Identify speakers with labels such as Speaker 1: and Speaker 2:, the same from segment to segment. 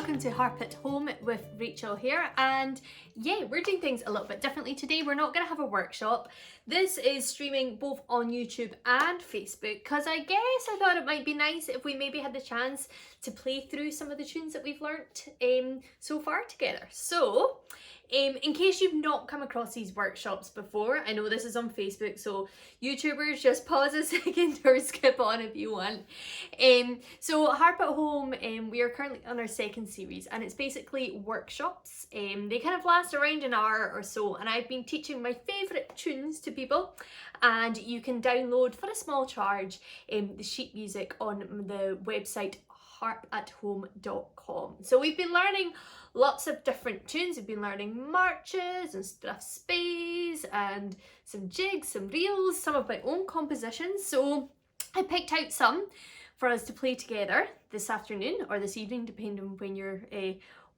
Speaker 1: welcome to Harp at Home with Rachel here, and yeah, we're doing things a little bit differently today. We're not going to have a workshop. This is streaming both on YouTube and Facebook because I thought it might be nice if we maybe had the chance to play through some of the tunes that we've learnt so far together. So in case you've not come across these workshops before, I know this is on Facebook, so YouTubers, just pause a second or skip on if you want. So Harp at Home, we are currently on our second series, and it's basically workshops. They kind of last around an hour or so, and I've been teaching my favourite tunes to people, and you can download for a small charge the sheet music on the website harpathome.com. So we've been learning lots of different tunes. We've been learning marches and stuff space and some jigs, some reels, some of my own compositions. So I picked out some for us to play together this afternoon or this evening, depending on when you're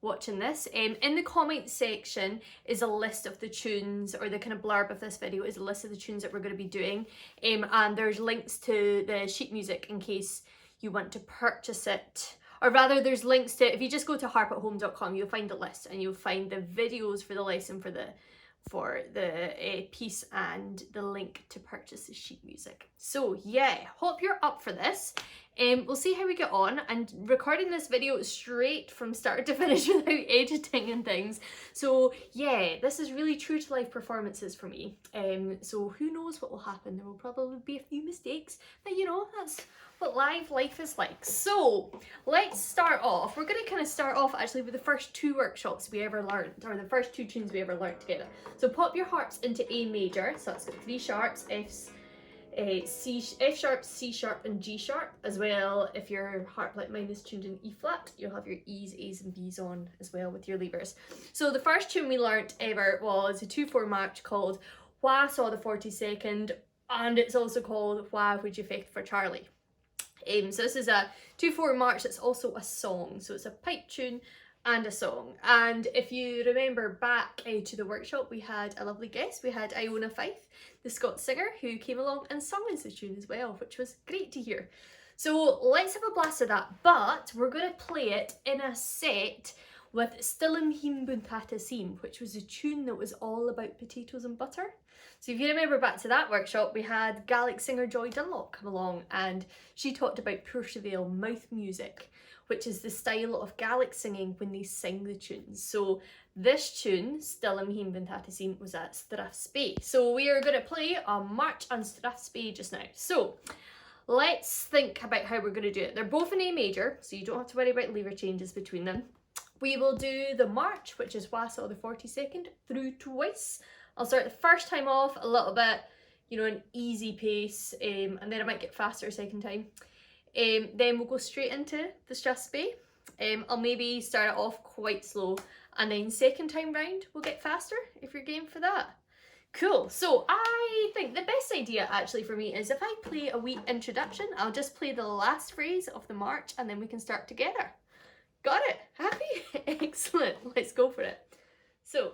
Speaker 1: watching this. In the comments section is a list of the tunes, or the kind of blurb of this video is a list of the tunes that we're going to be doing, and there's links to the sheet music in case you want to purchase it, or rather there's links to, if you just go to harpathome.com, you'll find a list and you'll find the videos for the lesson for the piece and the link to purchase the sheet music. So yeah, hope you're up for this. We'll see how we get on. And recording this video straight from start to finish without editing and things. So yeah, this is really true to life performances for me. So who knows what will happen. There will probably be a few mistakes, but you know, that's what life is like. So let's start off. We're going to kind of start off actually with the first two workshops we ever learned, or the first two tunes we ever learned together. So pop your harps into A major. So that's got 3 sharps, F sharp, C sharp and G sharp, as well. If your harp like mine is tuned in E flat, you'll have your E's, A's and B's on as well with your levers. So the first tune we learnt ever was a 2/4 march called Wha Saw the 42nd, and it's also called Wha Would You Fecht for Charlie. So this is a 2/4 march that's also a song, so it's a pipe tune and a song. And if you remember back to the workshop, we had a lovely guest. We had Iona Fife, the Scots singer, who came along and sung us the tune as well, which was great to hear. So let's have a blast of that, but we're going to play it in a set with Leam Buntàta Seam, which was a tune that was all about potatoes and butter. So if you remember back to that workshop, we had Gaelic singer Joy Dunlop come along, and she talked about Puirseval mouth music, which is the style of Gaelic singing when they sing the tunes. So this tune, Leam Buntàta Seam, was at Strathspey. So we are going to play a march on Strathspey just now. So let's think about how we're going to do it. They're both in A major, so you don't have to worry about lever changes between them. We will do the march, which is Wha Saw the 42nd, through twice. I'll start the first time off a little bit, you know, an easy pace, and then I might get faster a second time. Then we'll go straight into the Strathspey. I'll maybe start it off quite slow, and then second time round we'll get faster if you're game for that. Cool. So I think the best idea actually for me is if I play a wee introduction, I'll just play the last phrase of the march and then we can start together. Got it? Happy? Excellent. Let's go for it. So.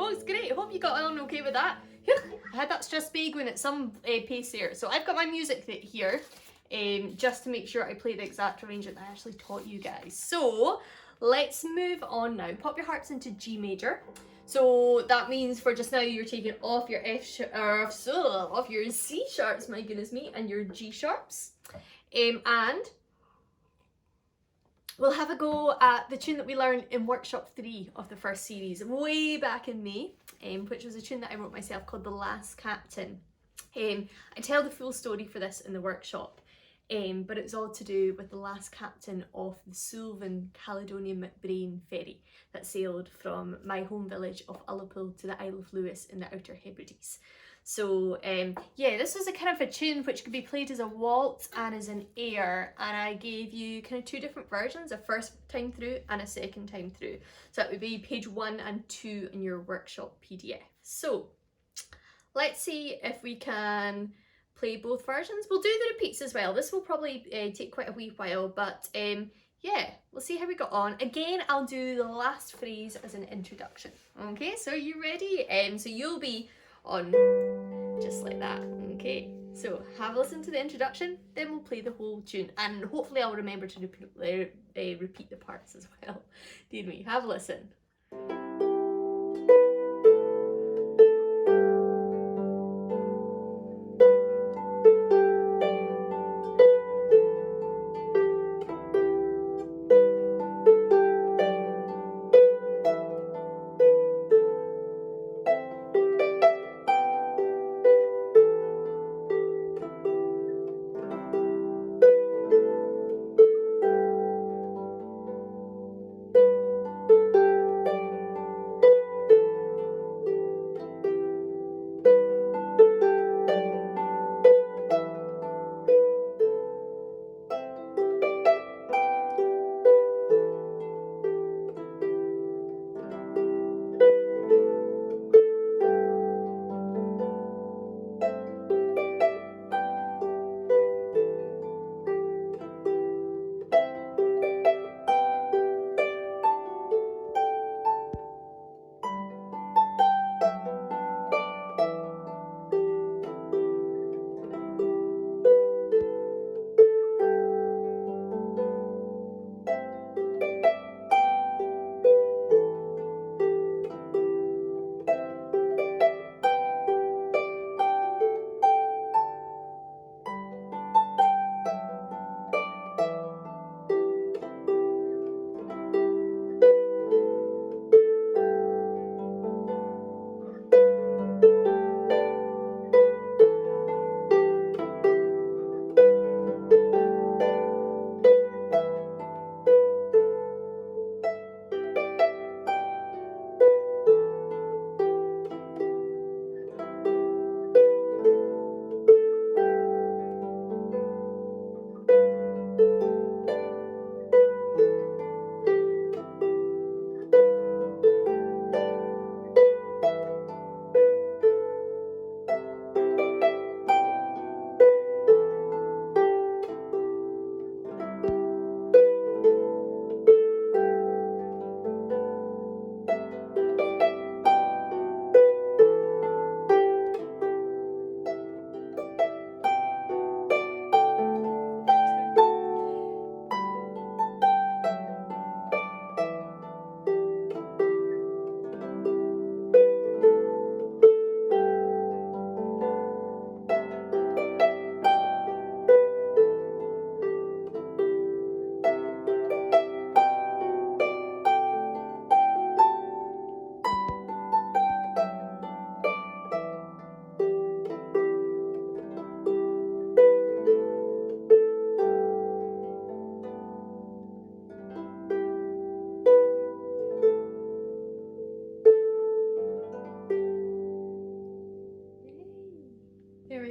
Speaker 1: folks, great. Hope you got on okay with that. I had that stress bee going at some pace there. So I've got my music here, just to make sure I play the exact arrangement I actually taught you guys. So let's move on now. Pop your harps into G major. So that means for just now you're taking off your off your C sharps, my goodness me, and your G sharps. And we'll have a go at the tune that we learned in workshop 3 of the first series, way back in May, which was a tune that I wrote myself called The Last Captain. I tell the full story for this in the workshop, but it's all to do with the last captain of the Sylvan Caledonian McBrain ferry that sailed from my home village of Ullapool to the Isle of Lewis in the Outer Hebrides. So yeah, this was a kind of a tune which could be played as a waltz and as an air, and I gave you kind of 2 different versions, a first time through and a second time through. So that would be page 1 and 2 in your workshop PDF. So let's see if we can play both versions. We'll do the repeats as well. This will probably take quite a wee while, but yeah, we'll see how we got on. Again, I'll do the last phrase as an introduction. Okay, so are you ready? So you'll be on just like that. Okay, so have a listen to the introduction, then we'll play the whole tune, and hopefully I'll remember to repeat the parts as well. Dear me, have a listen.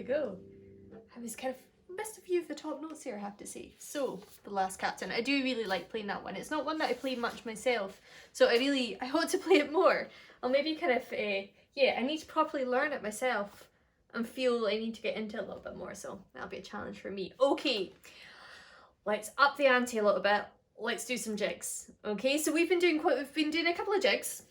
Speaker 1: we go. I was kind of missed a few of the top notes here, I have to say. So, The Last Captain. I do really like playing that one. It's not one that I played much myself, so I hope to play it more. I'll maybe kind of, yeah, I need to properly learn it myself and feel I need to get into it a little bit more, so that'll be a challenge for me. Okay, let's up the ante a little bit. Let's do some jigs. Okay, so we've been doing a couple of jigs.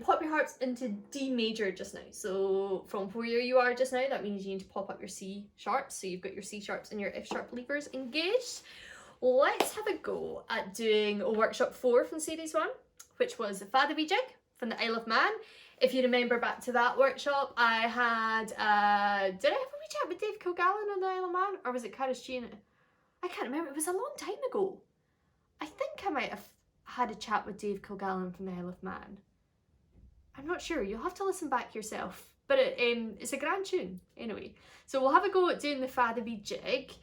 Speaker 1: Pop your harps into D major just now. So from where you are just now, that means you need to pop up your C sharps. So you've got your C sharps and your F sharp levers engaged. Let's have a go at doing a workshop 4 from series 1, which was the Fathaby Jig from the Isle of Man. If you remember back to that workshop, I had, did I have a wee chat with Dave Kilgallen on the Isle of Man? Or was it Carriage-G in it? I can't remember, it was a long time ago. I think I might have had a chat with Dave Kilgallen from the Isle of Man. I'm not sure, you'll have to listen back yourself. But it's a grand tune, anyway. So we'll have a go at doing the Fathaby Jig,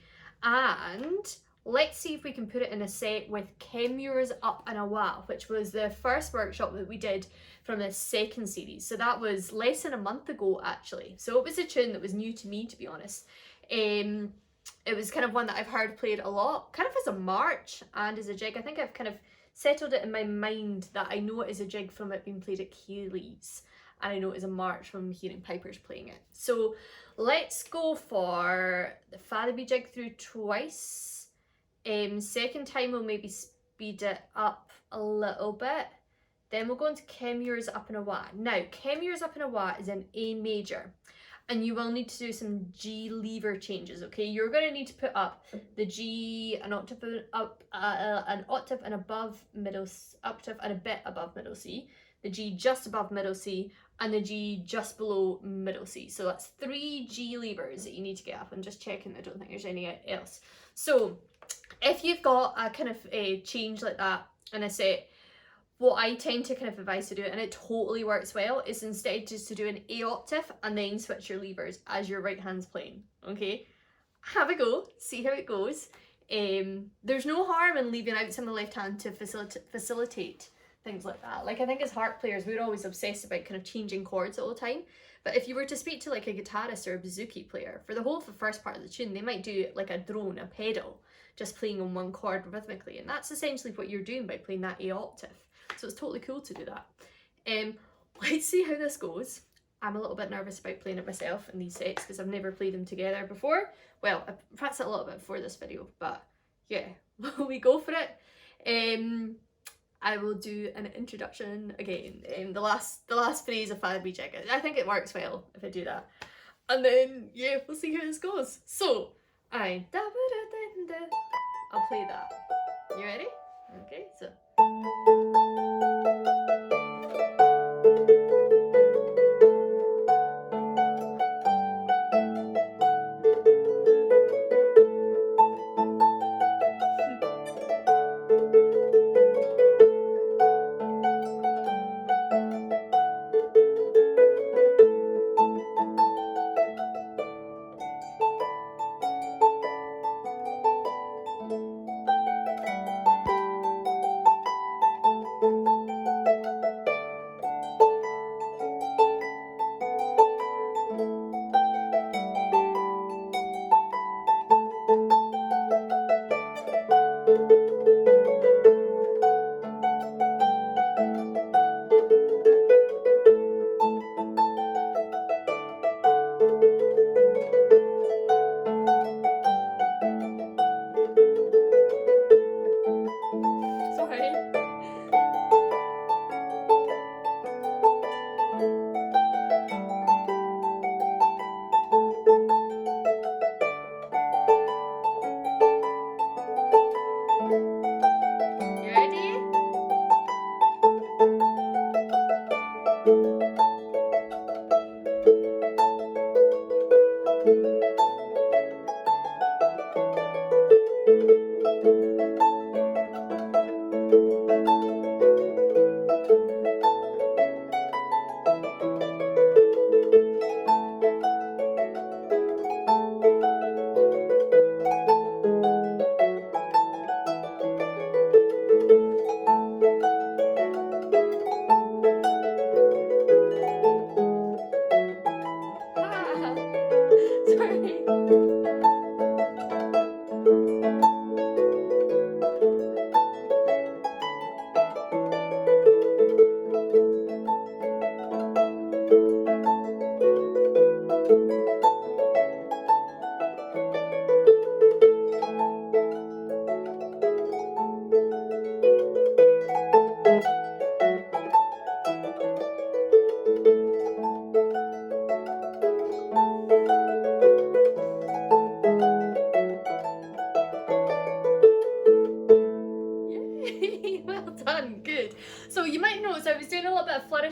Speaker 1: and let's see if we can put it in a set with Kenmure's Up and a Wha, which was the first workshop that we did from the second series. So that was less than a month ago, actually. So it was a tune that was new to me, to be honest. It was kind of one that I've heard played a lot, kind of as a march and as a jig. I think I've kind of settled it in my mind that I know it is a jig from it being played at Kaylee's, and I know it is a march from hearing pipers playing it. So let's go for the Fathaby Jig through twice. Second time we'll maybe speed it up a little bit. Then we'll go into Kenmure's Up and a Wha. Now, Kenmure's Up and a Wha is in A major, and you will need to do some G lever changes, okay? You're going to need to put up the G an octave up, an octave and above middle, octave and a bit above middle C, the G just above middle C, and the G just below middle C. So that's 3 G levers that you need to get up. I'm just checking, I don't think there's any else. So if you've got a kind of a change like that in a set, what I tend to kind of advise to do, and it totally works well, is instead just to do an A octave and then switch your levers as your right hand's playing, okay? Have a go, see how it goes. There's no harm in leaving out some of the left hand to facilitate things like that. Like, I think as harp players, we're always obsessed about kind of changing chords all the time. But if you were to speak to like a guitarist or a bouzouki player, for the whole of the first part of the tune, they might do like a drone, a pedal, just playing on one chord rhythmically. And that's essentially what you're doing by playing that A octave. So it's totally cool to do that. Let's see how this goes. I'm a little bit nervous about playing it myself in these sets because I've never played them together before. Well, I practiced it a little bit before this video, but yeah, we go for it. I will do an introduction again. The last phrase of Fathaby Jig. I think it works well if I do that. And then, yeah, we'll see how this goes. So, I'll play that. You ready? Okay, so.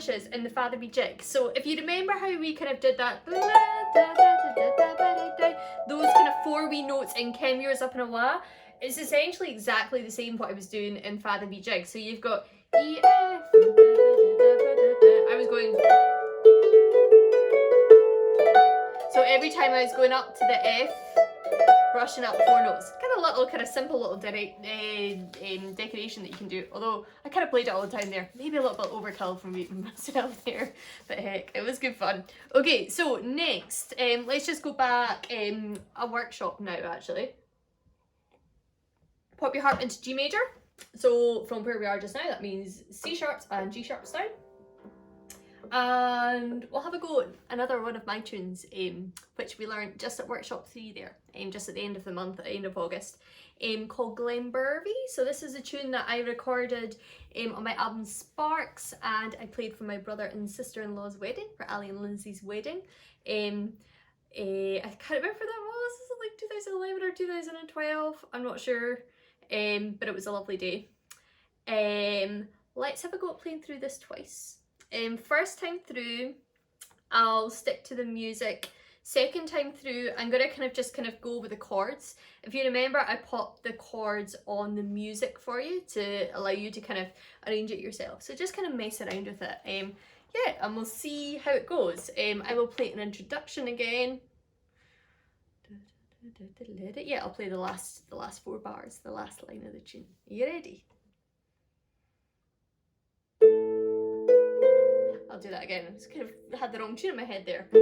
Speaker 1: finishes in the Fathaby Jig. So if you remember how we kind of did that, those kind of 4 wee notes in Kenmure's up in a Wha, it's essentially exactly the same what I was doing in Fathaby Jig. So you've got E, F, I was going, so every time I was going up to the F, brushing up 4 notes. Kind of little, kind of simple little decoration that you can do. Although I kind of played it all the time there. Maybe a little bit overkill from myself there, but heck, it was good fun. Okay, so next, let's just go back a workshop now actually. Pop your harp into G major. So from where we are just now, that means C sharps and G sharps down. And we'll have a go at another one of my tunes, which we learned just at workshop 3 there, just at the end of the month, at the end of August, called Glenbervie. So this is a tune that I recorded on my album Sparks, and I played for my brother and sister-in-law's wedding, for Ali and Lindsay's wedding. I can't remember if that was like 2011 or 2012, I'm not sure, but it was a lovely day. Let's have a go at playing through this twice. First time through, I'll stick to the music. Second time through, I'm gonna kind of go with the chords. If you remember, I popped the chords on the music for you to allow you to kind of arrange it yourself. So just kind of mess around with it. Yeah, and we'll see how it goes. I will play an introduction again. Yeah, I'll play the last 4 bars, the last line of the tune. Are you ready? I'll do that again. I just kind of had the wrong tune in my head there. Let's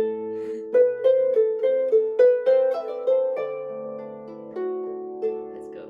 Speaker 1: go.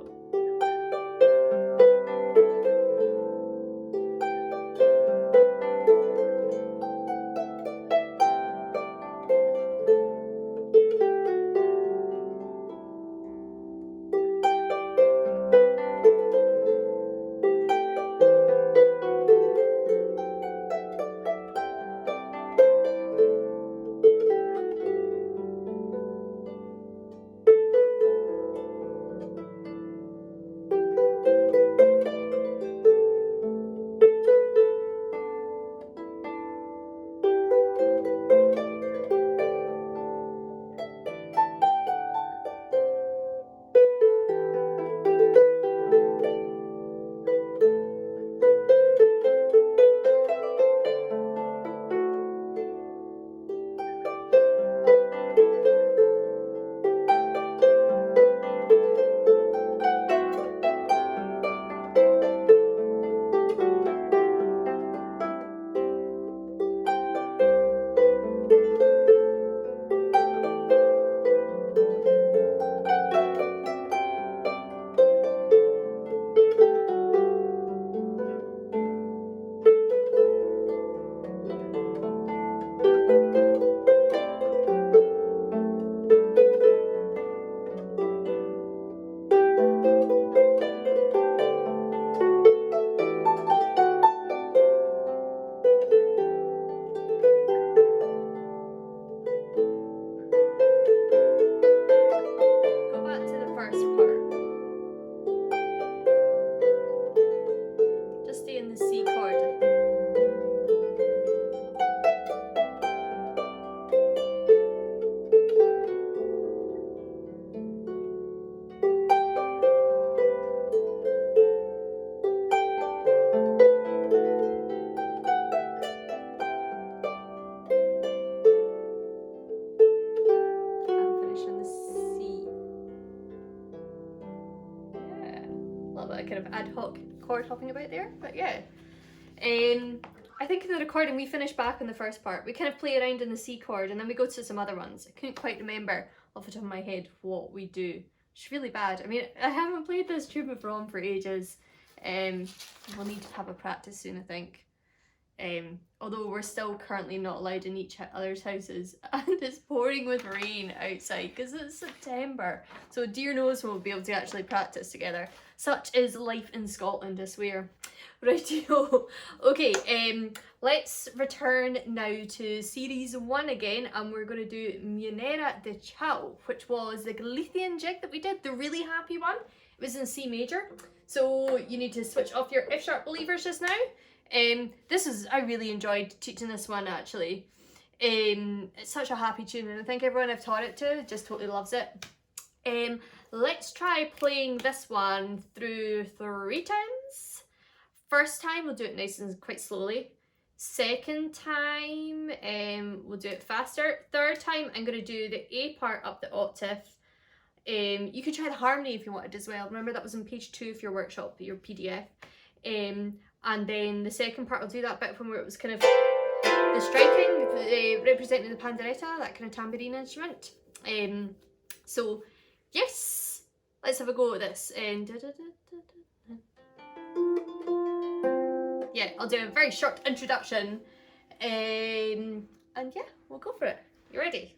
Speaker 1: Kind of ad hoc chord hopping about there, but yeah. I think in the recording we finished back on the first part. We kind of play around in the C chord and then we go to some other ones. I couldn't quite remember off the top of my head what we do. It's really bad. I mean, I haven't played this tune before for ages. We'll need to have a practice soon, I think. Although we're still currently not allowed in each other's houses and it's pouring with rain outside because it's September. So dear knows when we'll be able to actually practice together. Such is life in Scotland, I swear. Rightio. Okay, let's return now to series 1 again, and we're going to do Muineira de Chao, which was the Galician jig that we did, the really happy one. It was in C major. So you need to switch off your F sharp levers just now. I really enjoyed teaching this one actually. It's such a happy tune, and I think everyone I've taught it to just totally loves it. Let's try playing this one through 3 times. First time we'll do it nice and quite slowly. Second time we'll do it faster. Third time I'm going to do the A part up the octave. You could try the harmony if you wanted as well. Remember that was on page 2 of your workshop, your PDF. And then the second part I'll do that bit from where it was kind of the striking, representing the panderetta, that kind of tambourine instrument. So yes, let's have a go at this. Yeah, I'll do a very short introduction, and yeah, we'll go for it. You ready?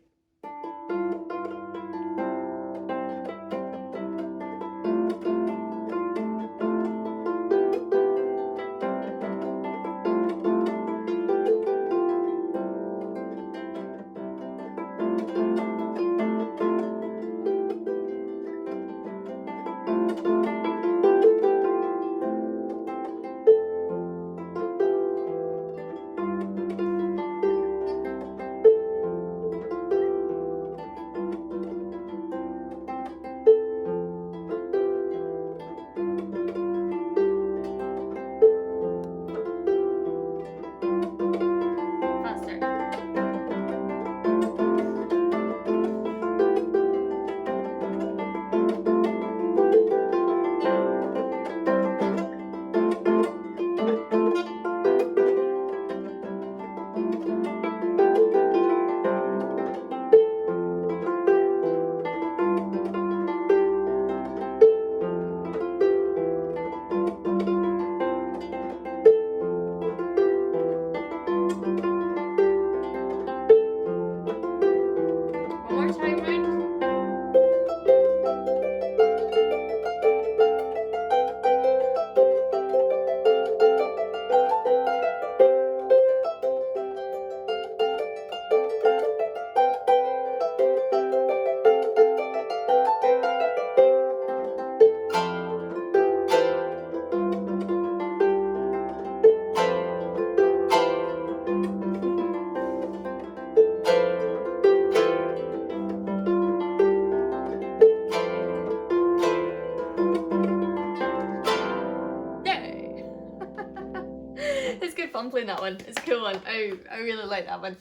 Speaker 1: Fun playing that one. It's a cool one. I really like that one.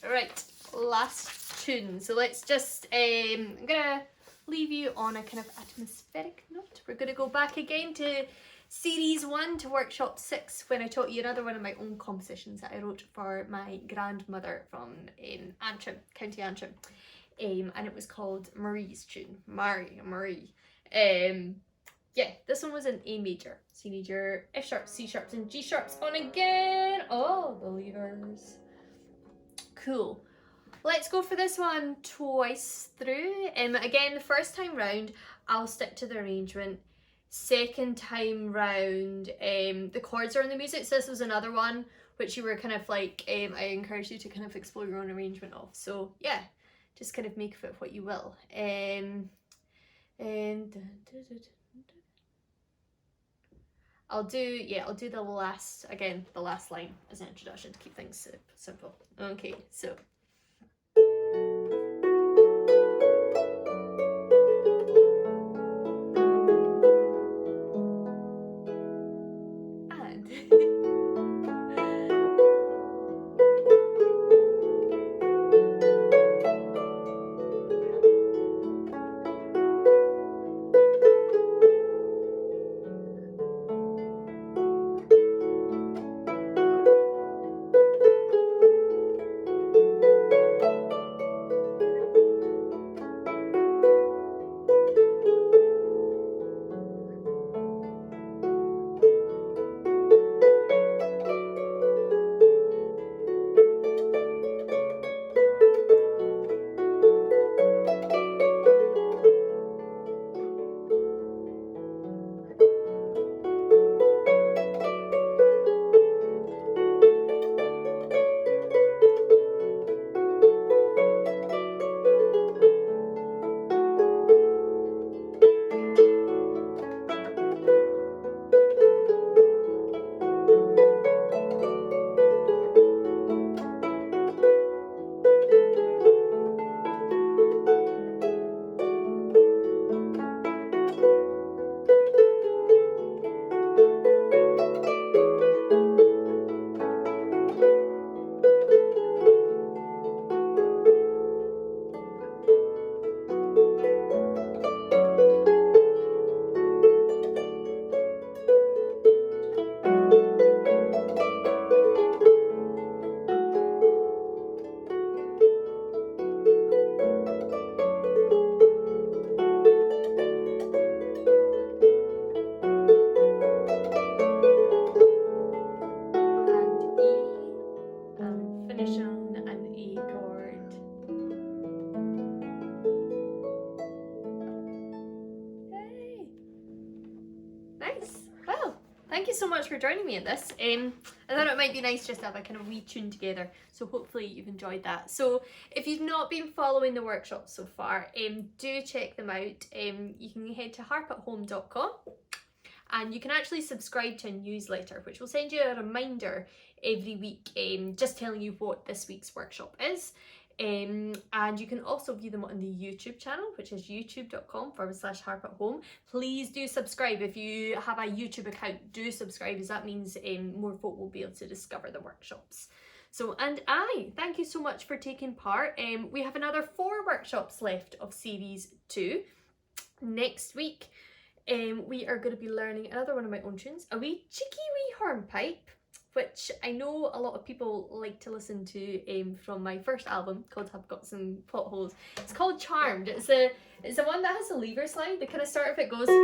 Speaker 1: Right, last tune. So let's just I'm gonna leave you on a kind of atmospheric note. We're gonna go back again to series 1 to workshop 6 when I taught you another one of my own compositions that I wrote for my grandmother from Antrim, County Antrim. And it was called Marie's tune. Marie. Yeah, this one was in A major. So you need your F sharps, C sharps, and G sharps on again. Oh, believers. Cool. Let's go for this one twice through. Again, the first time round, I'll stick to the arrangement. Second time round, the chords are in the music. So this was another one which you were kind of like, I encourage you to kind of explore your own arrangement of. So yeah, just kind of make of it what you will. I'll do the last line as an introduction to keep things simple. Okay, so. down an A chord. Yay! Nice. Well, thank you so much for joining me in this. I thought it might be nice just to have a kind of wee tune together, so hopefully you've enjoyed that. So if you've not been following the workshops so far, do check them out. You can head to harpathome.com and you can actually subscribe to a newsletter which will send you a reminder every week just telling you what this week's workshop is. And you can also view them on the YouTube channel, which is youtube.com/harpathome. Please do subscribe. If you have a YouTube account, do subscribe, as that means more folk will be able to discover the workshops. So, and thank you so much for taking part. We have another 4 workshops left of series 2. Next week, we are going to be learning another one of my own tunes, a wee cheeky wee hornpipe, which I know a lot of people like to listen to from my first album called I've Got Some Plot Holes. It's called Charmed. It's the one that has a lever slide. The kind of start of it goes like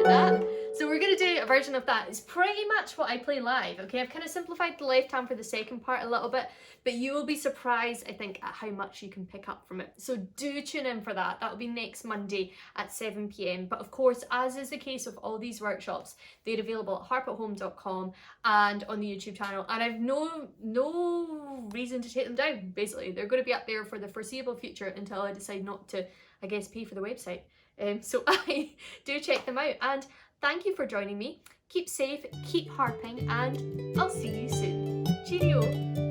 Speaker 1: that. So we're going to do a version of that. It's pretty much what I play live. Okay, I've kind of simplified the left hand for the second part a little bit, but you will be surprised, I think, at how much you can pick up from it. So do tune in for that. That will be next Monday at 7 p.m. But of course, as is the case with all these workshops, they're available at harpathome.com and on the YouTube channel. And I've no reason to take them down, basically. They're going to be up there for the foreseeable future until I decide not to, I guess, pay for the website. So do check them out. And thank you for joining me. Keep safe, keep harping, and I'll see you soon. Cheerio!